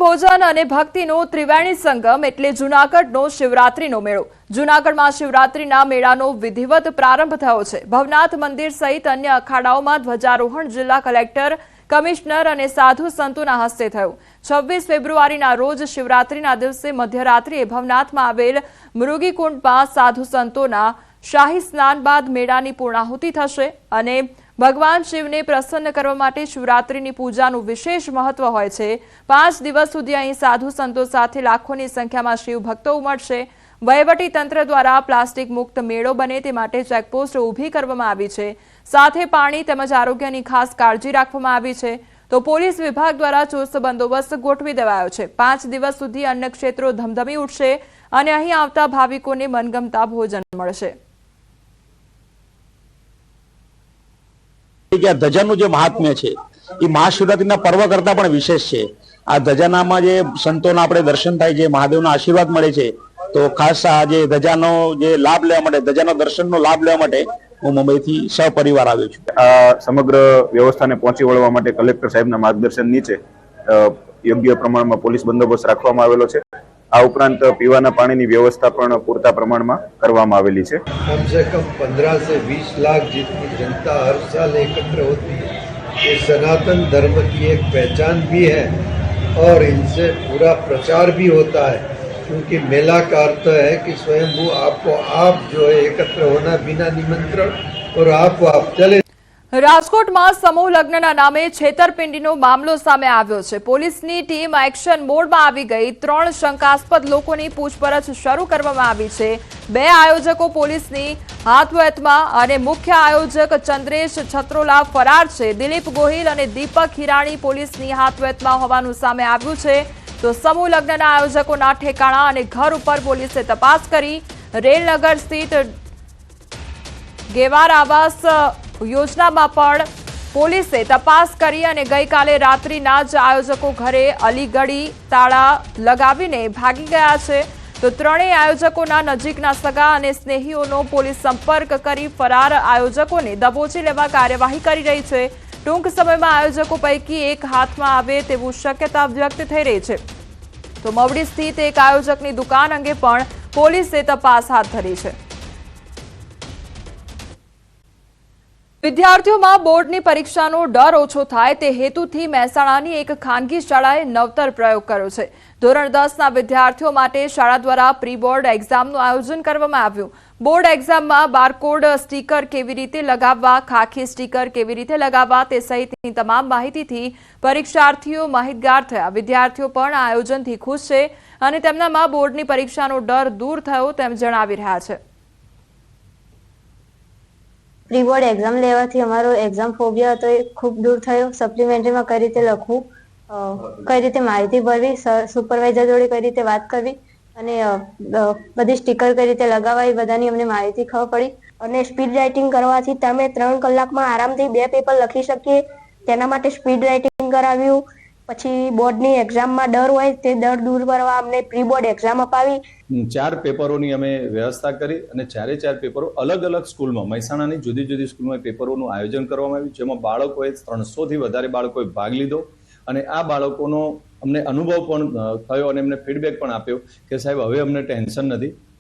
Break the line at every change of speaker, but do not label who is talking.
ભોજન અને ભક્તિનો ત્રિવેણી સંગમ એટલે જૂનાગઢનો શિવરાત્રીનો મેળો। જૂનાગઢમાં શિવરાત્રીના મેળાનો વિધિવત પ્રારંભ થયો છે। ભવનાથ મંદિર સહિત અન્ય અખાડાઓમાં ધ્વજારોહણ જિલ્લા કલેક્ટર, કમિશનર અને સાધુ સંતોના હસ્તે થયું। 26 ફેબ્રુઆરીના રોજ શિવરાત્રીના દિવસે મધ્યરાત્રિએ ભવનાથમાં આવેલ મૃગીકુંડમાં સાધુ સંતોના શાહી સ્નાન બાદ મેળાની પૂર્ણાહુતિ થશે અને ભગવાન શિવને પ્રસન્ન કરવા માટે શિવરાત્રીની પૂજાનું વિશેષ મહત્વ હોય છે। 5 દિવસ સુધી અહીં સાધુ સંતો સાથે લાખોની સંખ્યામાં શિવ ભક્તો ઉમટશે। વહીવટી તંત્ર દ્વારા પ્લાસ્ટિક મુક્ત મેળો બને તે માટે ચેકપોસ્ટ ઊભી કરવામાં આવી છે। સાથે પાણી તેમજ આરોગ્યની ખાસ કાળજી રાખવામાં આવી છે। તો પોલીસ વિભાગ દ્વારા ચુસ્ત બંદોબસ્ત ગોઠવી દેવાયો છે। 5 દિવસ સુધી અન્ય ક્ષેત્રો ધમધમી ઉઠશે અને અહીં આવતા ભાવિકોને મનગમતા ભોજન મળશે।
ધજાનું જે મહાત્મ્ય છે એ મહાશિવરાત્રીના પર્વ કરતા પણ વિશેષ છે। આ ધજાનામાં જે સંતોના આપણે દર્શન થાય છે, મહાદેવના આશીર્વાદ મળે છે, તો ખાસ આ જે ધજાનો જે લાભ લેવા માટે, ધજાનો દર્શનનો લાભ લેવા માટે હું મુંબઈથી સહપરિવાર આવ્યો છું।
આ સમગ્ર વ્યવસ્થાને પહોંચી વળવા માટે કલેક્ટર સાહેબના માર્ગદર્શન નીચે યોગ્ય પ્રમાણમાં પોલીસ બંદોબસ્ત રાખવામાં આવેલો છે। આ ઉપરાંત પીવાના પાણીની વ્યवस्था પણ પૂરતા પ્રમાણમાં કરવામાં આવેલી છે।
कम से कम 15 से 20 लाख जितनी जनता हर साल एकत्र होती है, ये सनातन धर्म की एक पहचान भी है और इनसे पूरा प्रचार भी होता है, क्योंकि मेला का अर्थ है कि स्वयंभू आपको आप जो है एकत्र होना बिना निमंत्रण और आप चले।
રાજકોટમાં સમૂહ લગ્નના નામે છેતરપિંડીનો મામલો સામે આવ્યો છે। પોલીસની ટીમ એક્શન મોડમાં આવી ગઈ। 3 શંકાસ્પદ લોકોની પૂછપરછ શરૂ કરવામાં આવી છે। 2 આયોજકો પોલીસની હાથવતમાં અને મુખ્ય આયોજક ચંદ્રેશ છત્રોલા ફરાર છે। દિલીપ ગોહિલ અને દીપક હિરાણી પોલીસની હાથવતમાં હોવાનું સામે આવ્યું છે। તો સમૂહ લગ્નના આયોજકોના ઠેકાણા અને ઘર ઉપર પોલીસે તપાસ કરી। રેલનગર સ્થિત ગેવાર આવાસ યોજનામાં પણ પોલીસે તપાસ કરી અને ગઈકાલે રાત્રિના જ આયોજકો ઘરે અલીગઢી તાળા લગાવીને ભાગી ગયા છે। તો ત્રણેય આયોજકોના નજીકના સગા અને સ્નેહીઓનો પોલીસ સંપર્ક કરી ફરાર આયોજકોને દબોચી લેવા કાર્યવાહી કરી રહી છે। ટૂંક સમયમાં આયોજકો પૈકી એક હાથમાં આવે તેવું શક્યતા વ્યક્ત થઈ રહી છે। તો મવડી સ્થિત એક આયોજકની દુકાન અંગે પણ પોલીસે તપાસ હાથ ધરી છે। વિદ્યાર્થીઓમાં બોર્ડની પરીક્ષાનો ડર ઓછો થાય તે હેતુથી મહેસાણાની એક ખાનગી શાળાએ નવતર પ્રયોગ કર્યો છે। ધોરણ 10ના વિદ્યાર્થીઓ માટે શાળા દ્વારા પ્રી બોર્ડ એક્ઝામનું આયોજન કરવામાં આવ્યું। બોર્ડ એક્ઝામમાં બારકોડ સ્ટીકર કેવી રીતે લગાવવા, ખાખી સ્ટીકર કેવી રીતે લગાવવા તે સહિતની તમામ માહિતીથી પરીક્ષાર્થીઓ માહિતગાર થયા। વિદ્યાર્થીઓ પણ આ આયોજનથી ખુશ છે અને તેમનામાં બોર્ડની પરીક્ષાનો ડર દૂર થયો તેમ જણાવી રહ્યા છે।
પ્રી બોર્ડ એક્ઝામ લેવાથી અમારો એક્ઝામ ફોબિયા હતો એ ખૂબ દૂર થયો। સપ્લિમેન્ટરીમાં કઈ રીતે લખવું, કઈ રીતે માહિતી ભરવી, સુપરવાઇઝર જોડે કઈ રીતે વાત કરવી અને બધી સ્ટીકર કઈ રીતે લગાવવા એ બધાની અમને માહિતી ખબર પડી।
અને સ્પીડ રાઇટિંગ કરવાથી તમે 3 કલાકમાં આરામથી 2 પેપર લખી શકીએ, તેના માટે સ્પીડ રાઇટિંગ કરાવ્યું। પછી બોર્ડની એક્ઝામમાં ડર હોય તે ડર દૂર કરવા અમને પ્રી બોર્ડ એક્ઝામ અપાવી।
4 પેપરોની અમે વ્યવસ્થા કરી અને 4 પેપરો અલગ અલગ સ્કૂલમાં, મહેસાણાની જુદી જુદી સ્કૂલમાં પેપરોનું આયોજન કરવામાં આવ્યું, જેમાં બાળકોએ 300થી વધારે બાળકોએ ભાગ લીધો અને આ બાળકોનો અમને અનુભવ પણ થયો અને એમને ફીડબેક પણ આપ્યો કે સાહેબ હવે અમને ટેન્શન નથી,